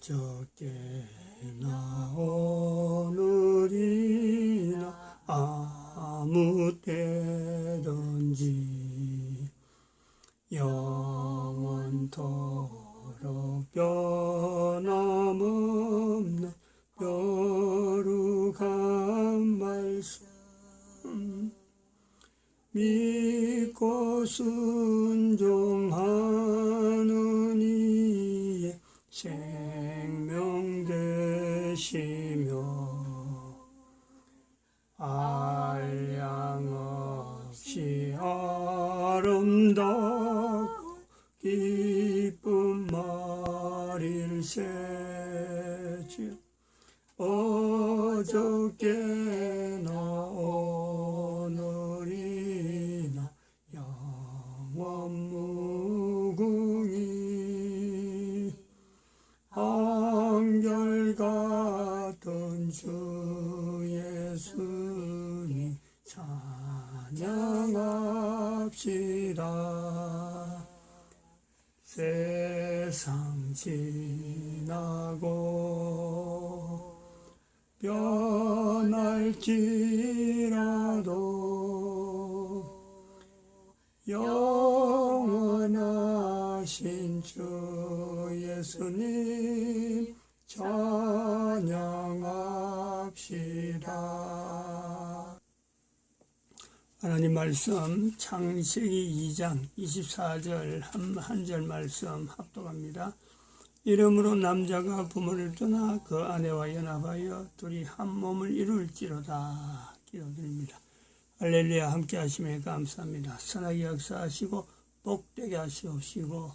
어저께나 오늘이나 아무 때든지 영원토록 변함없는 거룩한 말씀 믿고 순종하는 이의 생명 되시며 한량없이 아름답고 기쁜 말일세지 어저께나 오늘이나 영원무궁히 한결같은 주 예수님 찬양합시다. 세상 지나고 변할지라도 영원하신 주 예수님 찬양합시다. 하나님 말씀 창세기 2장 24절 한 절 말씀 합독합니다. 이러므로 남자가 부모를 떠나 그 아내와 연합하여 둘이 한 몸을 이룰지로다. 기도드립니다. 할렐루야. 함께 하심에 감사합니다. 선하게 역사하시고 복되게 하시옵시고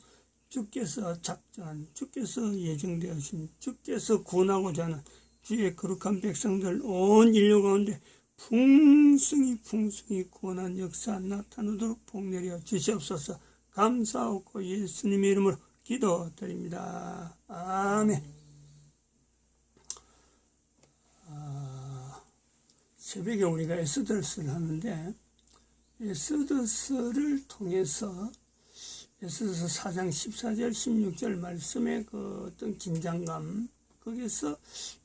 주께서 작정한 주께서 예정되으신 주께서 구원하고자 하는 주의 거룩한 백성들 온 인류 가운데 풍성히 구원한 역사 나타나도록 복내려 주시옵소서. 감사하고 예수님의 이름으로 기도드립니다. 아멘. 새벽에 우리가 에스더스를 하는데 에스더스를 통해서 에스더서 4장 14절 16절 말씀의 그 어떤 긴장감 거기서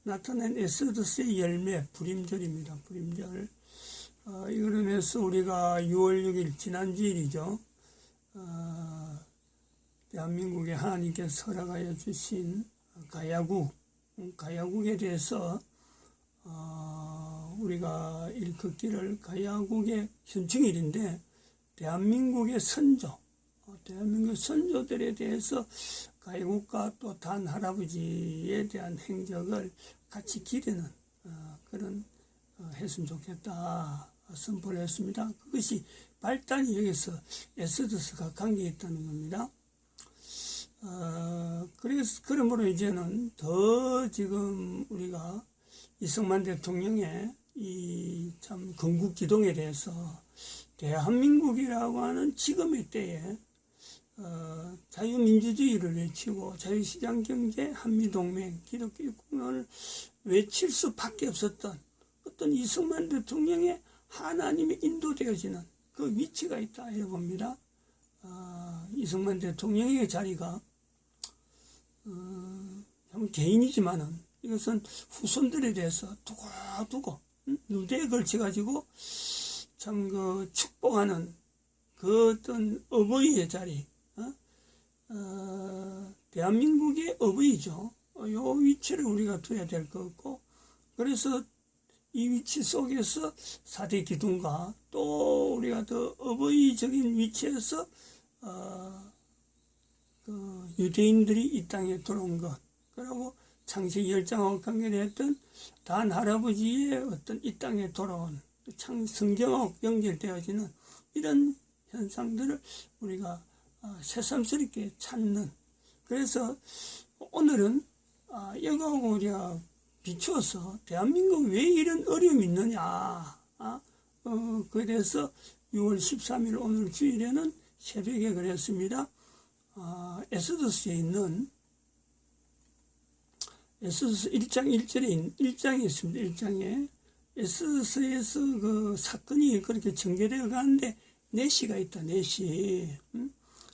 나타낸 에스더스의 열매 불임절입니다. 불임절. 이거로 해서 우리가 6월 6일 지난주일이죠. 대한민국에 하나님께서 허락하여 주신 가야국에 대해서 우리가 일컫기를 가야국의 현충일인데 대한민국의 선조들에 대해서 가야국과 또 단 할아버지에 대한 행적을 같이 기리는 그런 했으면 좋겠다 선포를 했습니다. 그것이 발단이 여기서 에스더스가 관계에 있다는 겁니다. 그러므로 이제는 더 지금 우리가 이승만 대통령의 이 참 건국 기동에 대해서 대한민국이라고 하는 지금의 때에 자유민주주의를 외치고 자유시장 경제, 한미동맹, 기독교 공론을 외칠 수밖에 없었던 어떤 이승만 대통령의 하나님의 인도되어지는 그 위치가 있다 이래 봅니다. 이승만 대통령의 자리가 개인이지만은 이것은 후손들에 대해서 두고두고 누대에 걸쳐가지고 참 그 축복하는 그 어떤 어버이의 자리, 대한민국의 어버이죠. 요 위치를 우리가 둬야 될 것 같고, 그래서 이 위치 속에서 4대 기둥과 또 우리가 더 어버이적인 위치에서 그 유대인들이 이 땅에 들어온 것, 그리고 창세기 10장하고 관계됐던 단 할아버지의 어떤 이 땅에 돌아온 성경하고 연결되어지는 이런 현상들을 우리가 새삼스럽게 찾는, 그래서 오늘은 이거하고 우리가 비추어서 대한민국 왜 이런 어려움이 있느냐, 그에 대해서 6월 13일 오늘 주일에는 새벽에 그랬습니다. 에스더스에 있는 에스더스 1장 1절에 1장에 있습니다. 1장에 에스더스에서 그 사건이 그렇게 전개되어 가는데 내시가 있다. 내시.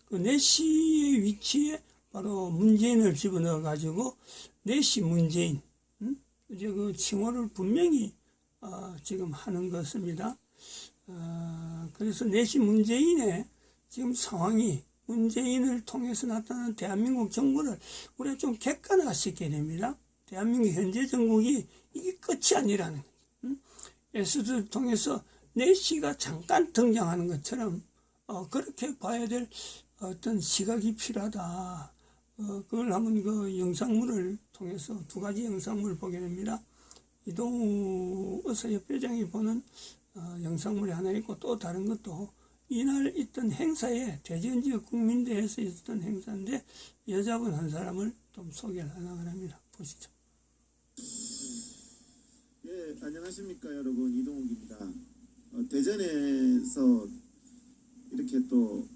그 내시의 위치에 바로 문재인을 집어넣어 가지고 내시 문재인, 이제 그 칭호를 분명히 지금 하는 것입니다. 그래서 내시 문재인의 지금 상황이 문재인을 통해서 나타나는 대한민국 정부를 우리가 좀 객관화시켜야 됩니다. 대한민국 현재 정국이 이게 끝이 아니라는 거예요. 에스더를 통해서 내시가 잠깐 등장하는 것처럼 그렇게 봐야 될 어떤 시각이 필요하다. 그걸 한번 그 영상물을 통해서 두 가지 영상물을 보게 됩니다. 이동우 의사협회장이 보는 영상물이 하나 있고, 또 다른 것도 이날 있던 행사에 대전지역 국민대회에서 있었던 행사인데 여자분 한 사람을 좀 소개를 하려고 합니다. 보시죠. 예, 안녕하십니까 여러분, 이동욱입니다. 대전에서 이렇게 또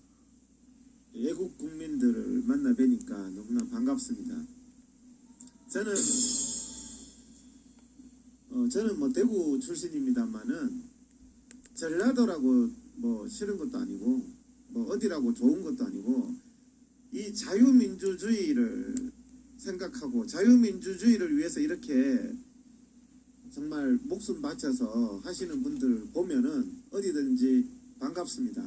애국 국민들을 만나 뵈니까 너무나 반갑습니다. 저는 뭐 대구 출신입니다만은 전라도라고 뭐 싫은 것도 아니고 뭐 어디라고 좋은 것도 아니고 이 자유민주주의를 생각하고 자유민주주의를 위해서 이렇게 정말 목숨 바쳐서 하시는 분들 보면은 어디든지 반갑습니다.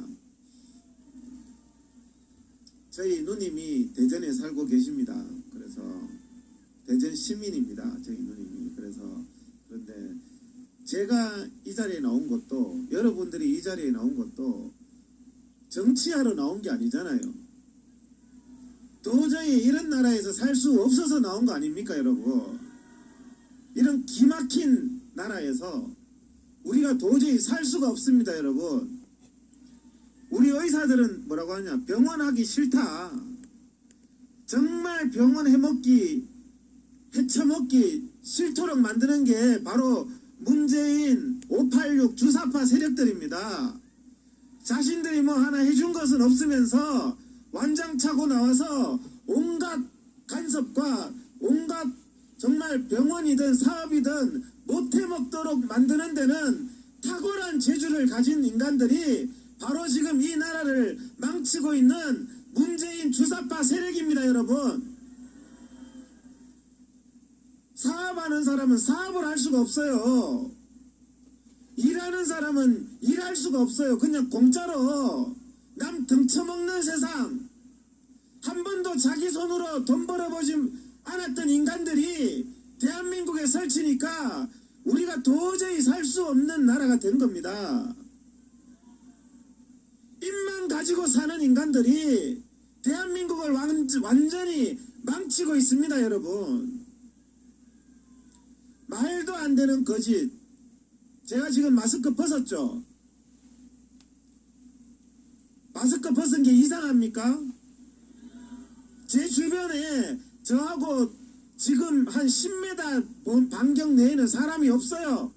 저희 누님이 대전에 살고 계십니다. 그래서 대전 시민입니다. 저희 누님이. 그런데 제가 이 자리에 나온 것도, 여러분들이 이 자리에 나온 것도 정치하러 나온 게 아니잖아요. 도저히 이런 나라에서 살 수 없어서 나온 거 아닙니까, 여러분? 이런 기막힌 나라에서 우리가 도저히 살 수가 없습니다, 여러분. 우리 의사들은 뭐라고 하냐, 병원 하기 싫다. 정말 병원 헤쳐먹기 싫도록 만드는 게 바로 문재인 586 주사파 세력들입니다. 자신들이 뭐 하나 해준 것은 없으면서 완장차고 나와서 온갖 간섭과 온갖 정말 병원이든 사업이든 못해먹도록 만드는 데는 탁월한 재주를 가진 인간들이 바로 지금 이 나라를 망치고 있는 문재인 주사파 세력입니다, 여러분. 사업하는 사람은 사업을 할 수가 없어요. 일하는 사람은 일할 수가 없어요. 그냥 공짜로 남 등쳐먹는 세상. 한 번도 자기 손으로 돈 벌어보지 않았던 인간들이 대한민국에 설치니까 우리가 도저히 살 수 없는 나라가 된 겁니다. 입만 가지고 사는 인간들이 대한민국을 완전히 망치고 있습니다, 여러분. 말도 안 되는 거짓. 제가 지금 마스크 벗었죠? 마스크 벗은 게 이상합니까? 제 주변에 저하고 지금 한 10m 반경 내에는 사람이 없어요.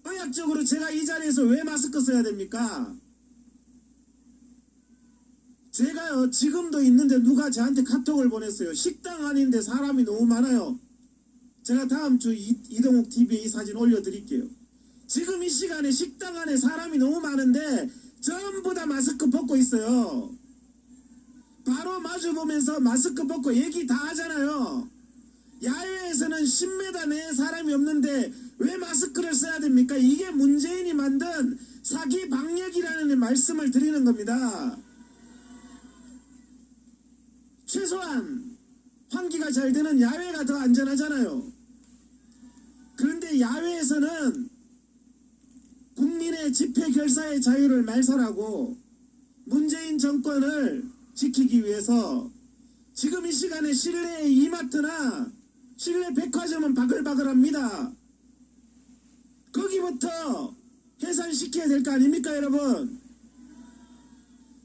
의학적으로 제가 이 자리에서 왜 마스크 써야 됩니까? 제가 지금도 있는데 누가 저한테 카톡을 보냈어요. 식당 안인데 사람이 너무 많아요. 제가 다음 주 이동욱 TV에 이 사진 올려드릴게요. 지금 이 시간에 식당 안에 사람이 너무 많은데 전부 다 마스크 벗고 있어요. 바로 마주보면서 마스크 벗고 얘기 다 하잖아요. 야외에서는 10m 내에 사람이 없는데 왜 마스크를 써야 됩니까? 이게 문재인이 만든 사기 방역이라는 말씀을 드리는 겁니다. 최소한 환기가 잘 되는 야외가 더 안전하잖아요. 그런데 야외에서는 국민의 집회 결사의 자유를 말살하고 문재인 정권을 지키기 위해서 지금 이 시간에 실내의 이마트나 실내 백화점은 바글바글합니다. 거기부터 해산시켜야 될 거 아닙니까, 여러분?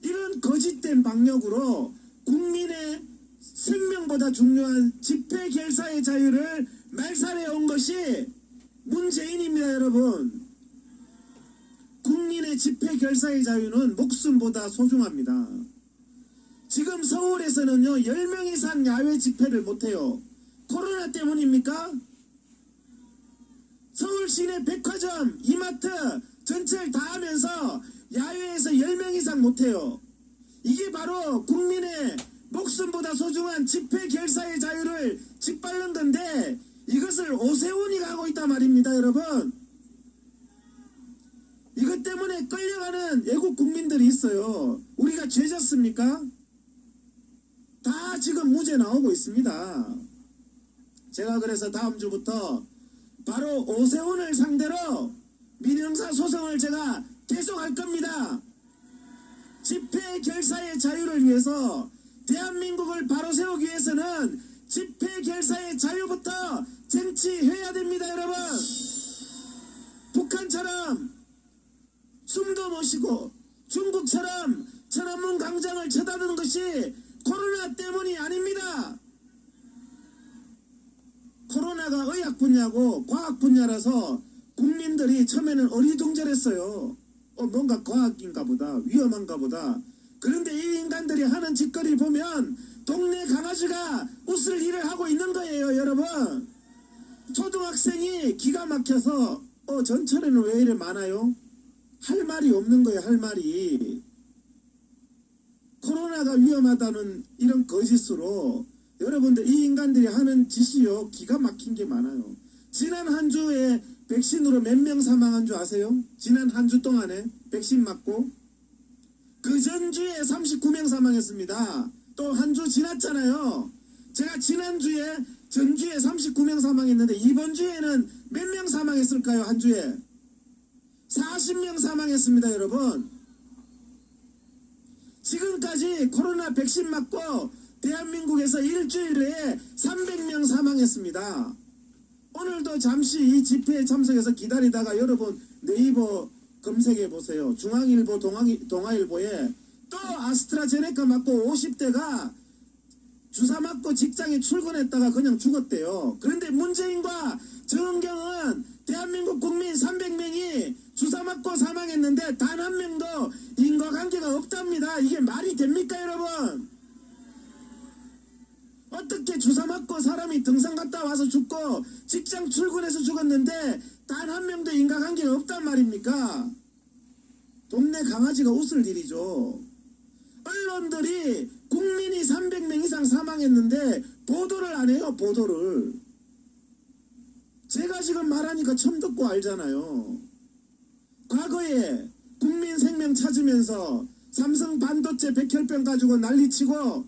이런 거짓된 방역으로 국민의 생명보다 중요한 집회 결사의 자유를 말살해 온 것이 문재인입니다, 여러분. 국민의 집회 결사의 자유는 목숨보다 소중합니다. 지금 서울에서는요, 10명 이상 야외 집회를 못해요. 코로나 때문입니까? 서울 시내 백화점, 이마트 전체를 다 하면서 야외에서 10명 이상 못해요. 이게 바로 국민의 목숨보다 소중한 집회 결사의 자유를 짓밟는 건데 이것을 오세훈이 하고 있단 말입니다, 여러분. 이것 때문에 끌려가는 애국 국민들이 있어요. 우리가 죄졌습니까? 다 지금 무죄 나오고 있습니다. 제가 그래서 다음 주부터 바로 오세훈을 상대로 민형사 소송을 제가 계속할 겁니다. 집회 결사의 자유를 위해서 대한민국을 바로 세우기 위해서는 집회 결사의 자유부터 쟁취해야 됩니다, 여러분. 북한처럼 숨도 못 쉬고 중국처럼 천안문 광장을 쳐다보는 것이 코로나 때문이 아닙니다. 코로나가 의학 분야고 과학 분야라서 국민들이 처음에는 어리둥절했어요. 뭔가 과학인가 보다, 위험한가 보다. 그런데 이 인간들이 하는 짓거리 보면 동네 강아지가 웃을 일을 하고 있는 거예요, 여러분. 초등학생이 기가 막혀서 전철에는 왜 이래 많아요? 할 말이 없는 거예요, 할 말이. 코로나가 위험하다는 이런 거짓으로 여러분들 이 인간들이 하는 짓이요, 기가 막힌 게 많아요. 지난 한 주에 백신으로 몇 명 사망한 줄 아세요? 지난 한 주 동안에 백신 맞고 그 전주에 39명 사망했습니다. 또 한 주 지났잖아요. 제가 지난주에 전주에 39명 사망했는데 이번 주에는 몇 명 사망했을까요? 한 주에 40명 사망했습니다, 여러분. 지금까지 코로나 백신 맞고 대한민국에서 일주일 내에 300명 사망했습니다. 오늘도 잠시 이 집회에 참석해서 기다리다가 여러분 네이버 검색해 보세요. 중앙일보, 동아일보에 또 아스트라제네카 맞고 50대가 주사 맞고 직장에 출근했다가 그냥 죽었대요. 그런데 문재인과 정은경은 대한민국 국민 300명이 주사 맞고 사망했는데 단 한 명도 인과관계가 없답니다. 이게 말이 됩니까, 여러분? 어떻게 주사 맞고 사람이 등산 갔다 와서 죽고 직장 출근해서 죽었는데 단 한 명도 인과관계가 없단 말입니까? 동네 강아지가 웃을 일이죠. 언론들이 국민이 300명 이상 사망했는데 보도를 안 해요, 보도를. 제가 지금 말하니까 처음 듣고 알잖아요. 과거에 국민 생명 찾으면서 삼성 반도체 백혈병 가지고 난리치고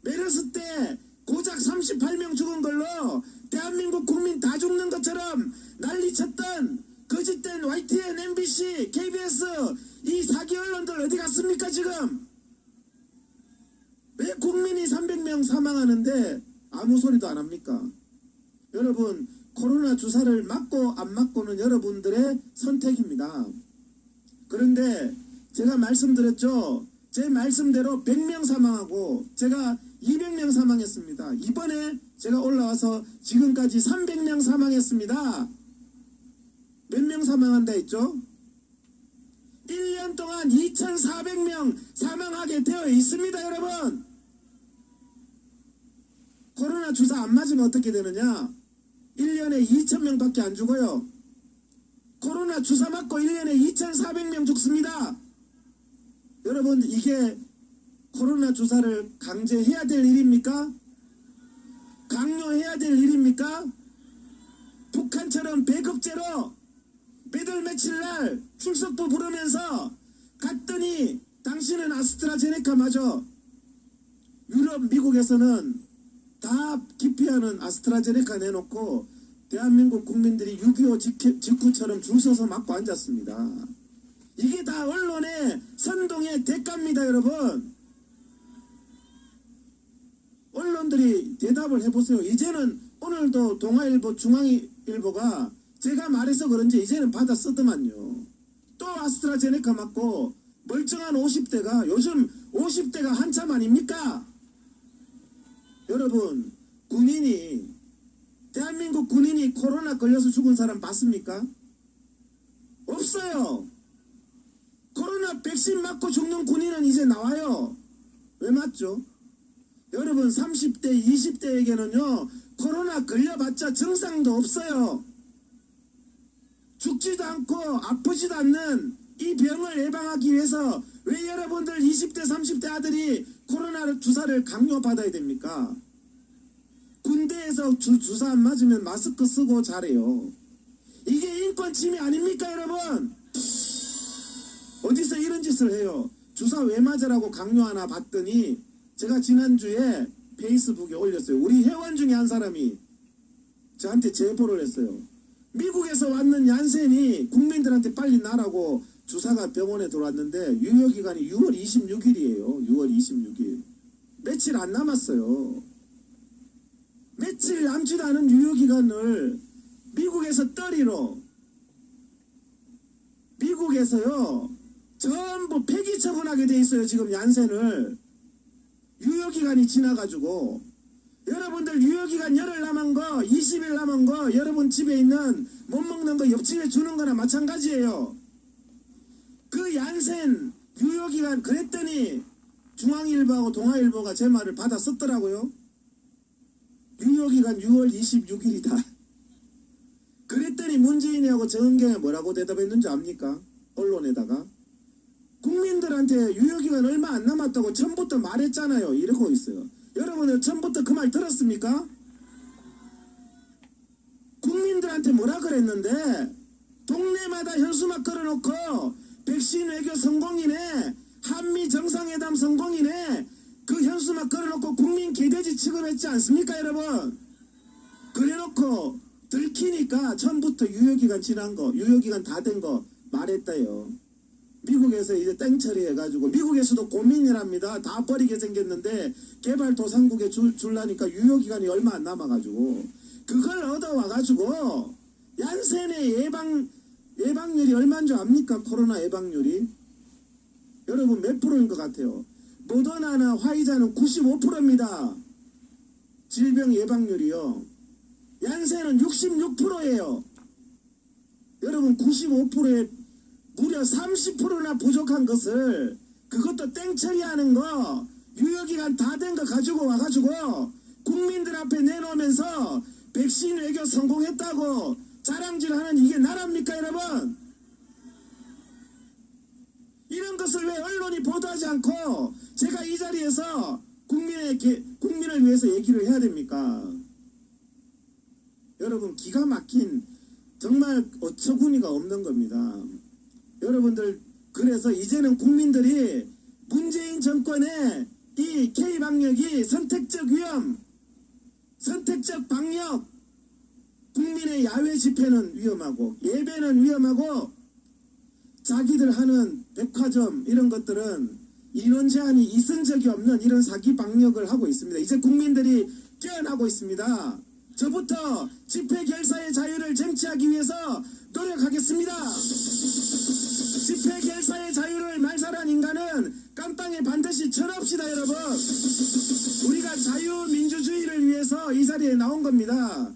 메르스 때 고작 38명 죽은 걸로 대한민국 국민 다 죽는 것처럼 난리쳤던 거짓된 YTN, MBC, KBS 이 사기 언론들 어디 갔습니까 지금? 왜 국민이 300명 사망하는데 아무 소리도 안 합니까? 여러분, 코로나 주사를 맞고 안 맞고는 여러분들의 선택입니다. 그런데 제가 말씀드렸죠. 제 말씀대로 100명 사망하고 제가 200명 사망했습니다. 이번에 제가 올라와서 지금까지 300명 사망했습니다. 몇 명 사망한다 했죠? 1년 동안 2,400명 사망하게 되어 있습니다, 여러분. 코로나 주사 안 맞으면 어떻게 되느냐? 1년에 2,000명밖에 안 죽어요. 코로나 주사 맞고 1년에 2,400명 죽습니다. 여러분, 이게 코로나 주사를 강제해야 될 일입니까? 강요해야 될 일입니까? 북한처럼 배급제로 매달 며칠 날 출석부 부르면서 갔더니 당신은 아스트라제네카 맞아. 유럽, 미국에서는 다 기피하는 아스트라제네카 내놓고 대한민국 국민들이 6.25 직후처럼 줄 서서 맞고 앉았습니다. 이게 다 언론의 선동의 대가입니다, 여러분. 언론들이 대답을 해보세요. 이제는 오늘도 동아일보, 중앙일보가 제가 말해서 그런지 이제는 받아 쓰더만요. 또 아스트라제네카 맞고 멀쩡한 50대가 요즘 50대가 한참 아닙니까? 여러분, 대한민국 군인이 코로나 걸려서 죽은 사람 봤습니까? 없어요. 코로나 백신 맞고 죽는 군인은 이제 나와요. 왜 맞죠? 여러분, 30대, 20대에게는요, 코로나 걸려봤자 증상도 없어요. 죽지도 않고 아프지도 않는 이 병을 예방하기 위해서 왜 여러분들 20대 30대 아들이 코로나 주사를 강요받아야 됩니까? 군대에서 주사 안 맞으면 마스크 쓰고 잘해요. 이게 인권 침해 아닙니까 여러분? 어디서 이런 짓을 해요? 주사 왜 맞으라고 강요 하나 받더니 제가 지난주에 페이스북에 올렸어요. 우리 회원 중에 한 사람이 저한테 제보를 했어요. 미국에서 왔는 얀센이 국민들한테 빨리 나라고 주사가 병원에 들어왔는데 유효기간이 6월 26일이에요. 6월 26일. 며칠 안 남았어요. 며칠 남지도 않은 유효기간을 미국에서 떨이로 미국에서요 전부 폐기 처분하게 돼 있어요. 지금 얀센을 유효기간이 지나가지고 여러분들 유효기간 열흘 남은 거 20일 남은 거 여러분 집에 있는 못 먹는 거 옆집에 주는 거나 마찬가지예요. 그 얀센 유효기간 그랬더니 중앙일보하고 동아일보가 제 말을 받아 썼더라고요. 유효기간 6월 26일이다. 그랬더니 문재인이하고 정은경이 뭐라고 대답했는지 압니까? 언론에다가 국민들한테 유효기간 얼마 안 남았다고 처음부터 말했잖아요. 이러고 있어요. 여러분들 처음부터 그 말 들었습니까? 국민들한테 뭐라 그랬는데 동네마다 현수막 걸어놓고 백신 외교 성공이네, 한미 정상회담 성공이네, 그 현수막 걸어놓고 국민 개돼지 취급했지 않습니까 여러분? 그래놓고 들키니까 처음부터 유효기간 지난 거, 유효기간 다 된 거 말했다요. 미국에서 이제 땡처리 해가지고 미국에서도 고민이랍니다. 다 버리게 생겼는데 개발도상국에 줄라니까 유효기간이 얼마 안 남아가지고 그걸 얻어와가지고 얀센의 예방률이 얼마인 줄 압니까? 코로나 예방률이 여러분 몇 프로인 것 같아요? 모더나나 화이자는 95%입니다. 질병 예방률이요. 얀센은 66%예요. 여러분 95%에 무려 30%나 부족한 것을 그것도 땡처리하는 거 유효기간 다 된 거 가지고 와가지고 국민들 앞에 내놓으면서 백신 외교 성공했다고 자랑질하는 이게 나라입니까 여러분? 이런 것을 왜 언론이 보도하지 않고 제가 이 자리에서 국민을 위해서 얘기를 해야 됩니까? 여러분 기가 막힌 정말 어처구니가 없는 겁니다. 여러분들 그래서 이제는 국민들이 문재인 정권의 이 K방역이 선택적 위험, 선택적 방역, 국민의 야외 집회는 위험하고 예배는 위험하고 자기들 하는 백화점 이런 것들은 인원 제한이 있은 적이 없는 이런 사기 방역을 하고 있습니다. 이제 국민들이 깨어나고 있습니다. 저부터 집회 결사의 자유를 쟁취하기 위해서 노력하겠습니다. 집회 결사의 자유를 말살한 인간은 깜빵에 반드시 처합시다 여러분. 우리가 자유민주주의를 위해서 이 자리에 나온 겁니다.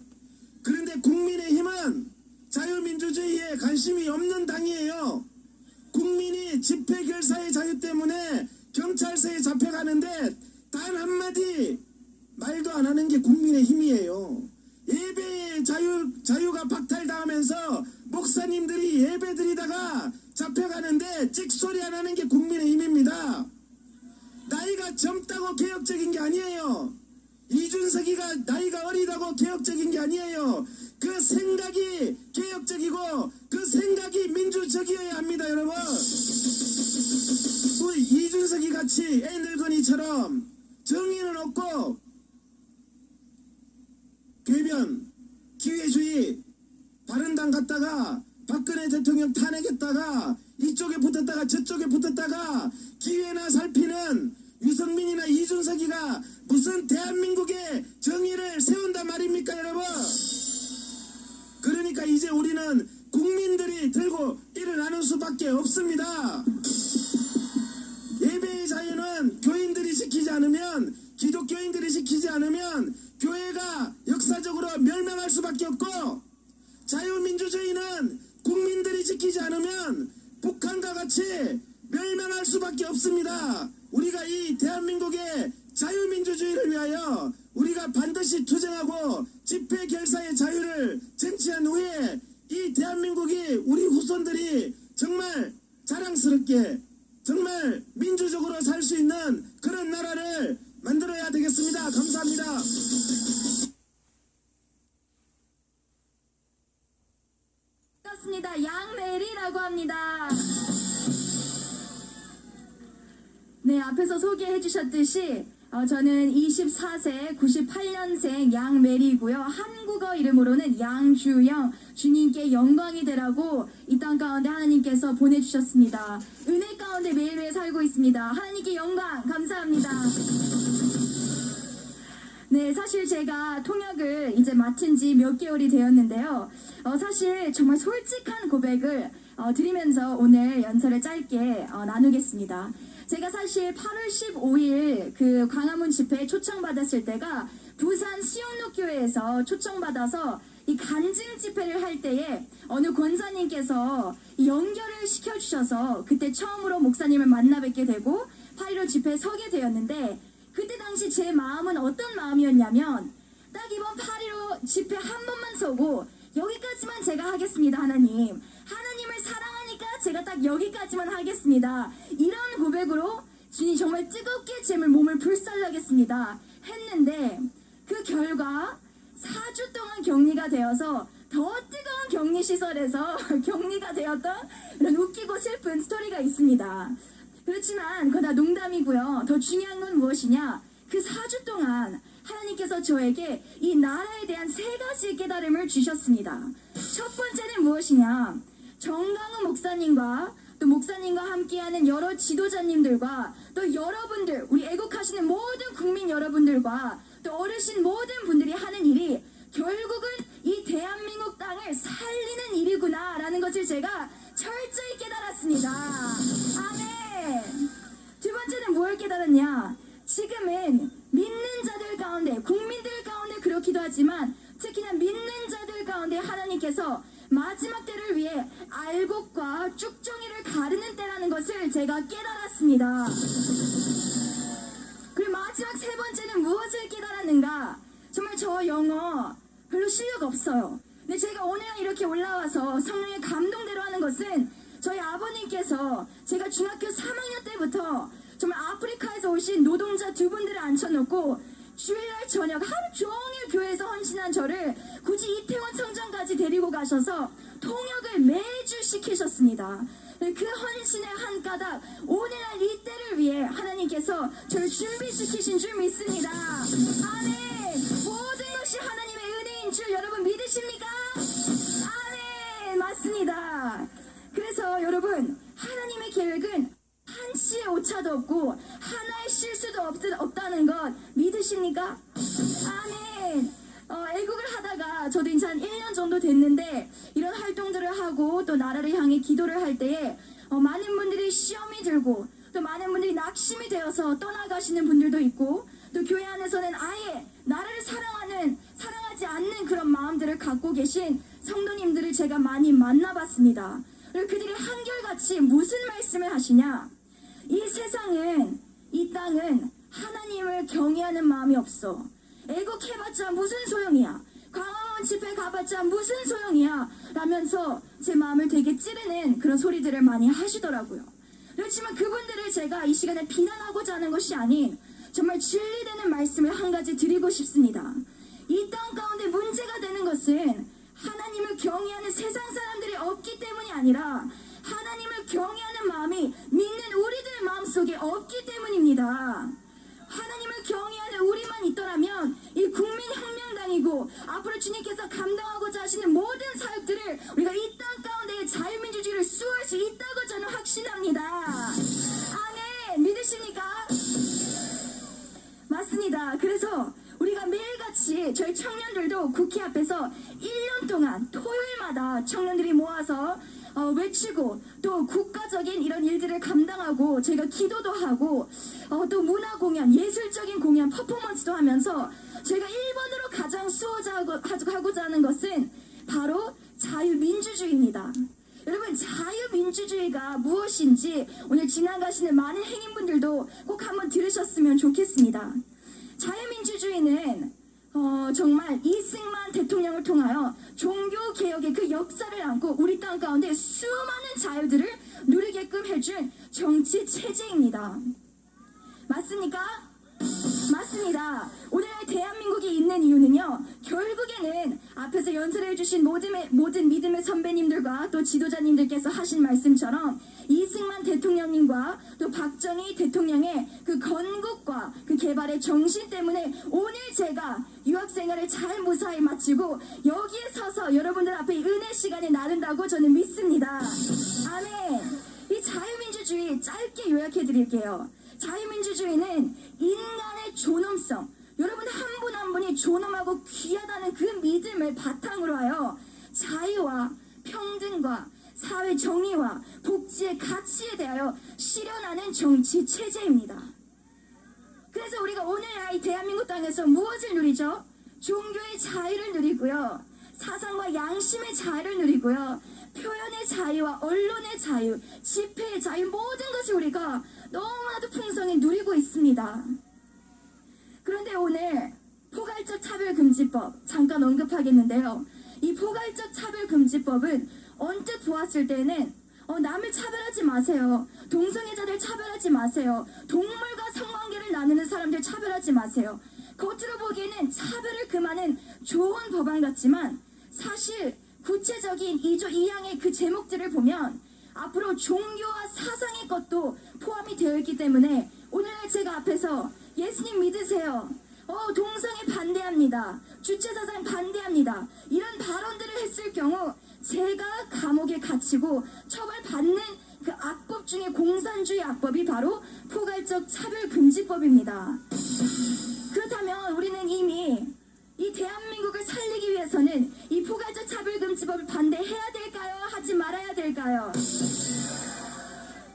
그런데 국민의힘은 자유민주주의에 관심이 없는 당이에요. 국민이 집회 결사의 자유 때문에 경찰서에 잡혀가는데 단 한마디 말도 안 하는 게 국민의힘이에요. 예배의 자유가 박탈당하면서 목사님들이 예배 드리다가 잡혀가는데 찍소리 안 하는 게 국민의힘입니다. 나이가 젊다고 개혁적인 게 아니에요. 이준석이가 나이가 어리다고 개혁적인 게 아니에요. 그 생각이 개혁적이고 그 생각이 민주적이어야 합니다 여러분. 우리 이준석이 같이 애 늙은이처럼 정의는 없고 궤변, 기회주의, 바른당 갔다가 박근혜 대통령 탄핵했다가 이쪽에 붙었다가 저쪽에 붙었다가 기회나 살피는 유승민이나 이준석이가 무슨 대한민국의 정의를 세운단 말입니까 여러분? 그러니까 이제 우리는 국민들이 들고 일어나는 수밖에 없습니다. 예배의 자유는 교인들이 지키지 않으면, 기독교인들이 지키지 않으면 교회가 역사적으로 멸망할 수밖에 없고, 자유민주주의는 국민들이 지키지 않으면 북한과 같이 멸망할 수밖에 없습니다. 우리가 이 대한민국의 자유민주주의를 위하여 우리가 반드시 투쟁하고 집회 결사의 자유를 쟁취한 후에 이 대한민국이 우리 후손들이 정말 자랑스럽게 정말 민주적으로 살 수 있는 그런 나라를 만들어야 되겠습니다. 감사합니다. 반갑습니다. 양메리라고 합니다. 네, 앞에서 소개해 주셨듯이 저는 24세 98년생 양메리고요. 한국어 이름으로는 양주영, 주님께 영광이 되라고 이 땅 가운데 하나님께서 보내주셨습니다. 은혜 가운데 매일매일 살고 있습니다. 하나님께 영광 감사합니다. 네, 사실 제가 통역을 이제 맡은 지 몇 개월이 되었는데요. 사실 정말 솔직한 고백을 드리면서 오늘 연설을 짧게 나누겠습니다. 제가 사실 8월 15일 그 광화문 집회에 초청받았을 때가 부산 수영록교회에서 초청받아서 이 간증 집회를 할 때에 어느 권사님께서 연결을 시켜주셔서 그때 처음으로 목사님을 만나 뵙게 되고 8.15 집회에 서게 되었는데 그때 당시 제 마음은 어떤 마음이었냐면 딱 이번 8.15 집회 한 번만 서고 여기까지만 제가 하겠습니다. 하나님을 사랑하니까 제가 딱 여기까지만 하겠습니다. 이런 고백으로 주님 정말 뜨겁게 제 몸을 불살라겠습니다 했는데 그 결과 4주 동안 격리가 되어서 더 뜨거운 격리시설에서 격리가 되었던 이런 웃기고 슬픈 스토리가 있습니다. 그렇지만 그건 다 농담이고요. 더 중요한 건 무엇이냐? 그 4주 동안 하나님께서 저에게 이 나라에 대한 3가지 깨달음을 주셨습니다. 첫 번째는 무엇이냐? 정강훈 목사님과 또 목사님과 함께하는 여러 지도자님들과 또 여러분들, 우리 애국하시는 모든 국민 여러분들과 또 어르신 모든 분들이 하는 일이 결국은 이 대한민국 땅을 살리는 일이구나라는 것을 제가 철저히 깨달았습니다. 아멘. 두 번째는 뭘 깨달았냐? 지금은 믿는 자들 가운데, 국민들 가운데 그렇기도 하지만 특히나 믿는 자들 가운데 하나님께서 마지막 때를 위해 알곡과 쭉정이를 가르는 때라는 것을 제가 깨달았습니다. 그리고 마지막 3번째는 무엇을 깨달았는가? 정말 저 영어 별로 실력 없어요. 근데 제가 오늘 이렇게 올라와서 성령의 감동대로 하는 것은 저희 아버님께서 제가 중학교 3학년 때부터 정말 아프리카에서 오신 노동자 2분들을 앉혀놓고 주일날 저녁 하루 종일 교회에서 헌신한 저를 굳이 이태원 성전까지 데리고 가셔서 통역을 매주 시키셨습니다. 그 헌신의 한 까닭, 오늘날 이 때를 위해 하나님께서 저를 준비시키신 줄 믿습니다. 아멘. 모든 것이 하나님의 은혜인 줄 여러분 믿으십니까? 아멘. 맞습니다. 그래서 여러분, 하나님의 계획은 한치의 오차도 없고 하나의 실수도 없다는 것 믿으십니까? 아멘. 애국을 하다가 저도 이제 한 1년 정도 됐는데 이런 활동들을 하고 또 나라를 향해 기도를 할 때에 많은 분들이 시험이 들고 또 많은 분들이 낙심이 되어서 떠나가시는 분들도 있고 또 교회 안에서는 아예 나라를 사랑하지 않는 그런 마음들을 갖고 계신 성도님들을 제가 많이 만나봤습니다. 그리고 그들이 한결같이 무슨 말씀을 하시냐? 이 세상은, 이 땅은 하나님을 경외하는 마음이 없어. 애국해봤자 무슨 소용이야? 광화문 집회 가봤자 무슨 소용이야? 라면서 제 마음을 되게 찌르는 그런 소리들을 많이 하시더라고요. 그렇지만 그분들을 제가 이 시간에 비난하고자 하는 것이 아닌 정말 진리되는 말씀을 한 가지 드리고 싶습니다. 이 땅 가운데 문제가 되는 것은 하나님을 경외하는 세상 사람들이 없기 때문이 아니라 하나님을 경외하는 마음이 믿는 우리들 마음속에 없기 때문입니다. 하나님을 경외하는 우리만 있더라면 이 국민혁명당이고 앞으로 주님께서 감당하고자 하시는 모든 사역들을 우리가 이 땅 가운데 자유민주주의를 수호할 수 있다고 저는 확신합니다. 아멘. 믿으십니까? 맞습니다. 그래서 우리가 매일같이 저희 청년들도 국회 앞에서 1년 동안 토요일마다 청년들이 모아서 외치고 또 국가적인 이런 일들을 감당하고 저희가 기도도 하고 또 문화공연, 예술적인 공연, 퍼포먼스도 하면서 저희가 1번으로 가장 수호하고자 하는 것은 바로 자유민주주의입니다. 여러분, 자유민주주의가 무엇인지 오늘 지나가시는 많은 행인분들도 꼭 한번 들으셨으면 좋겠습니다. 자유민주주의는 정말 이승만 대통령을 통하여 종교개혁의 그 역사를 안고 우리 땅 가운데 수많은 자유들을 누리게끔 해준 정치 체제입니다. 맞습니까? 맞습니다. 오늘날 대한민국이 있는 이유는요, 결국에는 앞에서 연설해주신 모든 믿음의 선배님들과 또 지도자님들께서 하신 말씀처럼 이승만 대통령님과 또 박정희 대통령의 그 건국과 그 개발의 정신 때문에 오늘 제가 유학생활을 잘 무사히 마치고 여기에 서서 여러분들 앞에 은혜 시간을 나눈다고 저는 믿습니다. 아멘. 이 자유민주주의 짧게 요약해 드릴게요. 자유민주주의는 인간의 존엄성, 여러분 한 분 한 분이 존엄하고 귀하다는 그 믿음을 바탕으로 하여 자유와 평등과 사회 정의와 복지의 가치에 대하여 실현하는 정치 체제입니다. 그래서 우리가 오늘날 이 대한민국 땅에서 무엇을 누리죠? 종교의 자유를 누리고요, 사상과 양심의 자유를 누리고요, 표현의 자유와 언론의 자유, 집회의 자유, 모든 것을 우리가 너무나도 풍성히 누리고 있습니다. 그런데 오늘 포괄적 차별금지법 잠깐 언급하겠는데요. 이 포괄적 차별금지법은 언뜻 보았을 때는 남을 차별하지 마세요. 동성애자들 차별하지 마세요. 동물과 성관계를 나누는 사람들 차별하지 마세요. 겉으로 보기에는 차별을 금하는 좋은 법안 같지만 사실 구체적인 2조 2항의 그 제목들을 보면 앞으로 종교와 사상의 것도 포함이 되어 있기 때문에 오늘날 제가 앞에서 예수님 믿으세요, 동성애 반대합니다, 주체사상 반대합니다, 이런 발언들을 했을 경우 제가 감옥에 갇히고 처벌받는 그 악법 중에 공산주의 악법이 바로 포괄적 차별금지법입니다. 그렇다면 우리는 이미 이 대한민국을 살리기 위해서는 이 포괄적 차별금지법을 반대해야 될까요? 하지 말아야 될까요?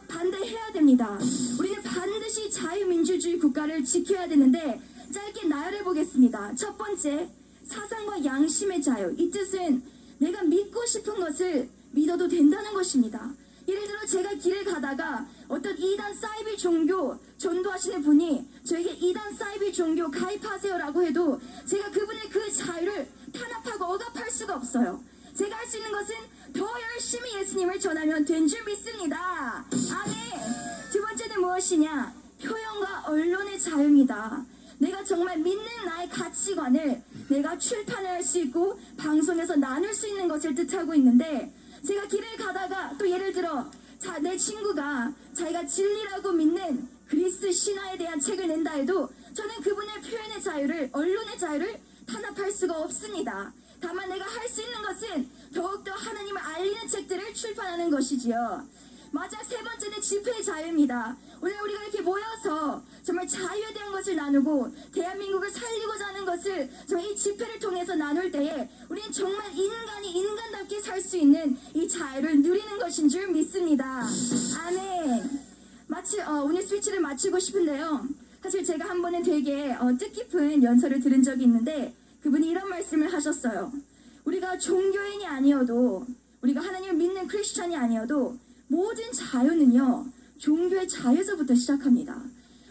반대해야 됩니다. 우리는 반드시 자유민주주의 국가를 지켜야 되는데 짧게 나열해 보겠습니다. 첫 번째, 사상과 양심의 자유. 이 뜻은 내가 믿고 싶은 것을 믿어도 된다는 것입니다. 예를 들어 제가 길을 가다가 어떤 이단 사이비 종교 전도하시는 분이 저에게 이단 사이비 종교 가입하세요라고 해도 제가 그분의 그 자유를 탄압하고 억압할 수가 없어요. 제가 할 수 있는 것은 더 열심히 예수님을 전하면 된 줄 믿습니다. 아멘. 두 번째는 무엇이냐? 표현과 언론의 자유입니다. 내가 정말 믿는 나의 가치관을 내가 출판을 할 수 있고 방송에서 나눌 수 있는 것을 뜻하고 있는데, 제가 길을 가다가 또 예를 들어 내 친구가 자기가 진리라고 믿는 그리스 신화에 대한 책을 낸다 해도 저는 그분의 표현의 자유를, 언론의 자유를 탄압할 수가 없습니다. 다만 내가 할 수 있는 것은 더욱더 하나님을 알리는 책들을 출판하는 것이지요. 마지막 세 번째는 집회의 자유입니다. 오늘 우리가 이렇게 모여서 정말 자유에 대한 것을 나누고 대한민국을 살리고자 하는 것을 정말 이 집회를 통해서 나눌 때에 우리는 정말 인간이 인간답게 살 수 있는 이 자유를 누리는 것인 줄 믿습니다. 아멘. 오늘 스피치를 마치고 싶은데요. 사실 제가 한 번은 되게 뜻깊은 연설을 들은 적이 있는데 그분이 이런 말씀을 하셨어요. 우리가 종교인이 아니어도, 우리가 하나님을 믿는 크리스찬이 아니어도 모든 자유는요, 종교의 자유에서부터 시작합니다.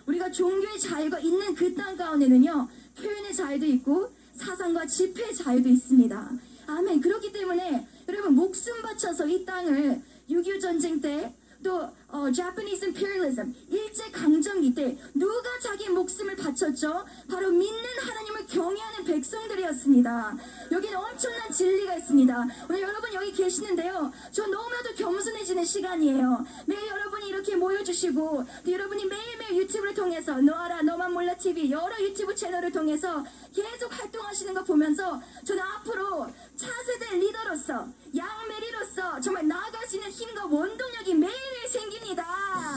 우리가 종교의 자유가 있는 그 땅 가운데는요, 표현의 자유도 있고 사상과 집회의 자유도 있습니다. 아멘. 그렇기 때문에 여러분 목숨 바쳐서 이 땅을 6.25 전쟁 때 또 Japanese imperialism, 일제강점기 때 누가 자기 목숨을 바쳤죠? 바로 믿는 하나님을 경외하는 백성들이었습니다. 여기는 엄청난 진리가 있습니다. 오늘 여러분 여기 계시는데요, 저 너무나도 겸손해지는 시간이에요. 매일 여러분이 이렇게 모여주시고 또 여러분이 매일매일 유튜브를 통해서 너알아 너만 몰라 TV 여러 유튜브 채널을 통해서 계속 활동하시는 거 보면서 저는 앞으로 차세대 리더로서, 양메리로서 정말 나아갈 수 있는 힘과 원동력이 매일매일 생깁니다.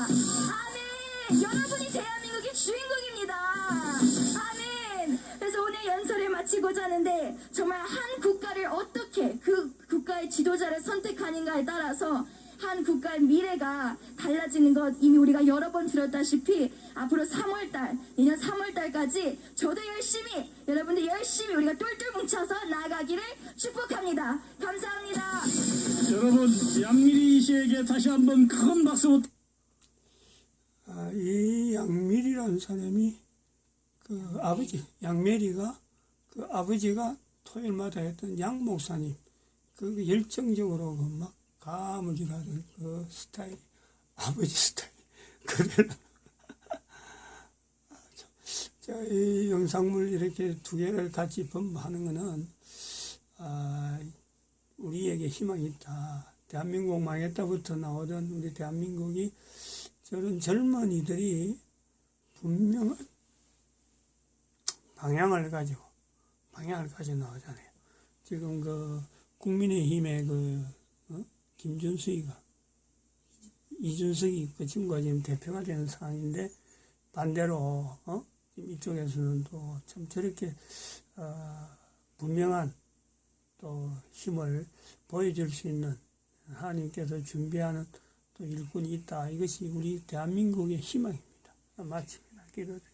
아멘. 여러분이 대한민국의 주인공입니다. 아멘. 그래서 오늘 연설을 마치고자 하는데 정말 한 국가를 어떻게 그 국가의 지도자를 선택하는가에 따라서 한 국가의 미래가 달라지는 것 이미 우리가 여러 번 들었다시피 앞으로 3월달, 내년 3월달까지 저도 열심히, 여러분들 열심히 우리가 똘똘 뭉쳐서 나아가기를 축복합니다. 감사합니다. 여러분, 양미리 씨에게 다시 한번 큰 박수. 이 양미리라는 사람이 그 아버지 양메리가 그 아버지가 토요일마다 했던 양 목사님, 그 열정적으로 그 막 가무질하던 그 스타일, 아버지 스타일, 그대로. 자, 이 영상물 이렇게 두 개를 같이 범하는 거는, 우리에게 희망이 있다. 대한민국 망했다부터 나오던 우리 대한민국이 저런 젊은이들이 분명한 방향을 가지고 나오잖아요. 지금 그 국민의힘의 김준수이가, 이준석이 그 친구가 지금 대표가 되는 상황인데, 반대로, 지금 이쪽에서는 또 참 저렇게, 분명한 또 힘을 보여줄 수 있는 하나님께서 준비하는 또 일꾼이 있다. 이것이 우리 대한민국의 희망입니다. 마칩니다. 기도드립니다.